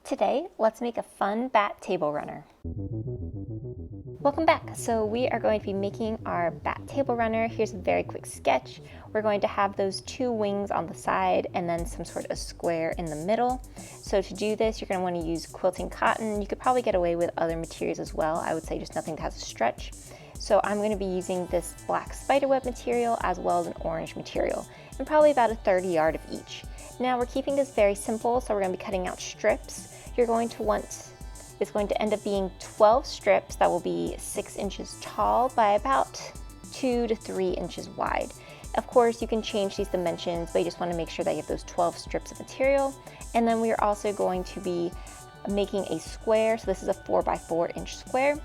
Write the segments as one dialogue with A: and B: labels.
A: Today, let's make a fun bat table runner. Welcome back. So we are going to be making our bat table runner. Here's a very quick sketch. We're going to have those two wings on the side and then some sort of square in the middle. So to do this, you're going to want to use quilting cotton. You could probably get away with other materials as well. I would say just nothing that has a stretch. So I'm going to be using this black spiderweb material as well as an orange material, and probably about a 30 yard of each. Now we're keeping this very simple, so we're going to be cutting out strips. You're going to want, it's going to end up being 12 strips that will be 6 inches tall by about 2 to 3 inches wide. Of course, you can change these dimensions, but you just want to make sure that you have those 12 strips of material. And then we are also going to be making a square, so this is a 4 by 4 inch square.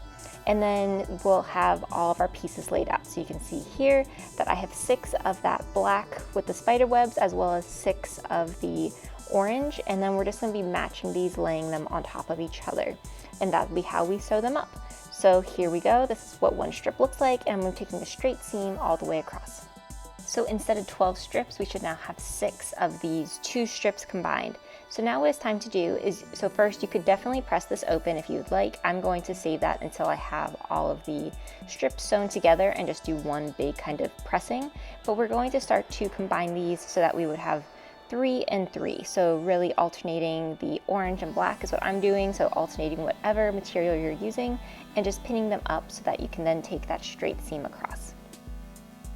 A: And then we'll have all of our pieces laid out. So you can see here that I have 6 of that black with the spider webs as well as 6 of the orange, and then we're just going to be matching these, laying them on top of each other, and that'll be how we sew them up. So here we go. This is what one strip looks like, and I'm going to be taking a straight seam all the way across. So instead of 12 strips, we should now have 6 of these 2 strips combined. So now what it's time to do is, so first you could definitely press this open if you'd like. I'm going to save that until I have all of the strips sewn together and just do one big kind of pressing. But we're going to start to combine these so that we would have 3 and 3. So really alternating the orange and black is what I'm doing. So alternating whatever material you're using and just pinning them up so that you can then take that straight seam across.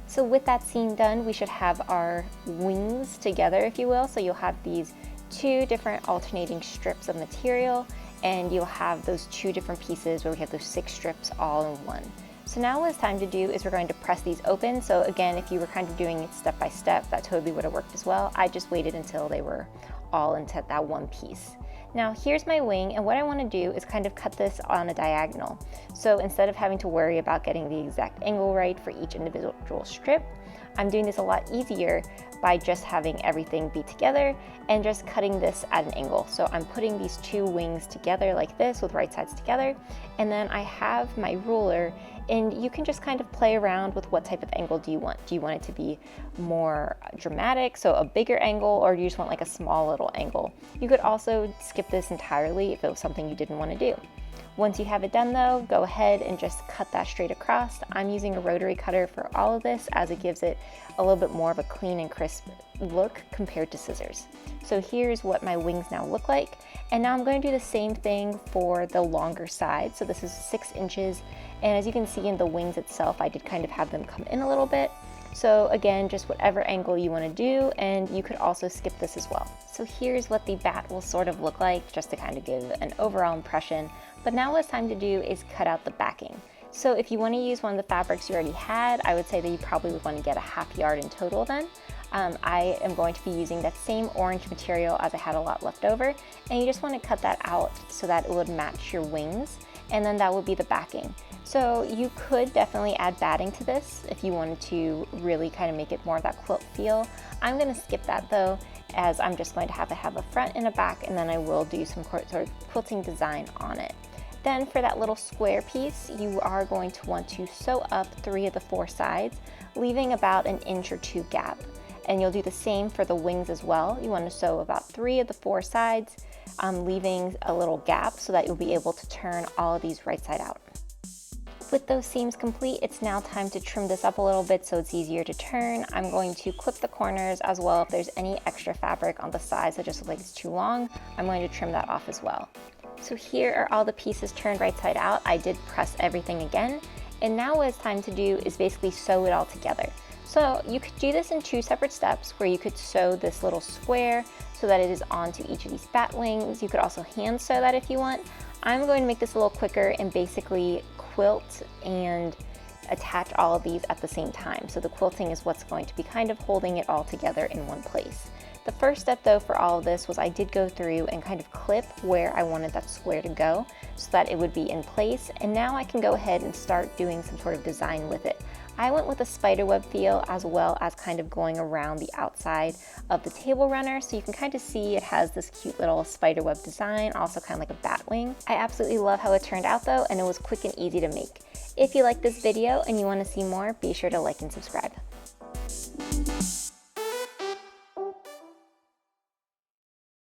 A: So with that seam done, we should have our wings together, if you will. So you'll have these 2 different alternating strips of material, and you'll have those 2 different pieces where we have those 6 strips all in one. So now what it's time to do is we're going to press these open. So again, if you were kind of doing it step by step, that totally would have worked as well. I just waited until they were all into that one piece. Now here's my wing, and what I want to do is kind of cut this on a diagonal. So instead of having to worry about getting the exact angle right for each individual strip, I'm doing this a lot easier by just having everything be together and just cutting this at an angle. So I'm putting these 2 wings together like this with right sides together, and then I have my ruler, and you can just kind of play around with what type of angle do you want. Do you want it to be more dramatic, so a bigger angle, or do you just want like a small little angle? You could also skip this entirely if it was something you didn't want to do. Once you have it done though, go ahead and just cut that straight across. I'm using a rotary cutter for all of this as it gives it a little bit more of a clean and crisp look compared to scissors. So here's what my wings now look like. And now I'm going to do the same thing for the longer side. So this is 6 inches. And as you can see in the wings itself, I did kind of have them come in a little bit. So again, just whatever angle you want to do, and you could also skip this as well. So here's what the bat will sort of look like, just to kind of give an overall impression. But now what it's time to do is cut out the backing. So if you want to use one of the fabrics you already had, I would say that you probably would want to get a ½ yard in total then. I am going to be using that same orange material as I had a lot left over, and you just want to cut that out so that it would match your wings, and then that would be the backing. So you could definitely add batting to this if you wanted to really kind of make it more of that quilt feel. I'm going to skip that though, as I'm just going to have a front and a back, and then I will do some sort of quilting design on it. Then for that little square piece, you are going to want to sew up 3 of the 4 sides, leaving about an inch or 2 gap. And you'll do the same for the wings as well. You want to sew about 3 of the 4 sides, leaving a little gap so that you'll be able to turn all of these right side out. With those seams complete, it's now time to trim this up a little bit so it's easier to turn. I'm going to clip the corners as well. If there's any extra fabric on the sides that just look like it's too long, I'm going to trim that off as well. So here are all the pieces turned right side out. I did press everything again, and now what it's time to do is basically sew it all together. So you could do this in 2 separate steps, where you could sew this little square so that it is onto each of these bat wings. You could also hand sew that if you want. I'm going to make this a little quicker and basically quilt and attach all of these at the same time. So the quilting is what's going to be kind of holding it all together in one place. The first step though for all of this was I did go through and kind of clip where I wanted that square to go so that it would be in place, and now I can go ahead and start doing some sort of design with it. I went with a spiderweb feel as well as kind of going around the outside of the table runner, so you can kind of see it has this cute little spiderweb design, also kind of like a bat wing. I absolutely love how it turned out though, and it was quick and easy to make. If you like this video and you want to see more, be sure to like and subscribe.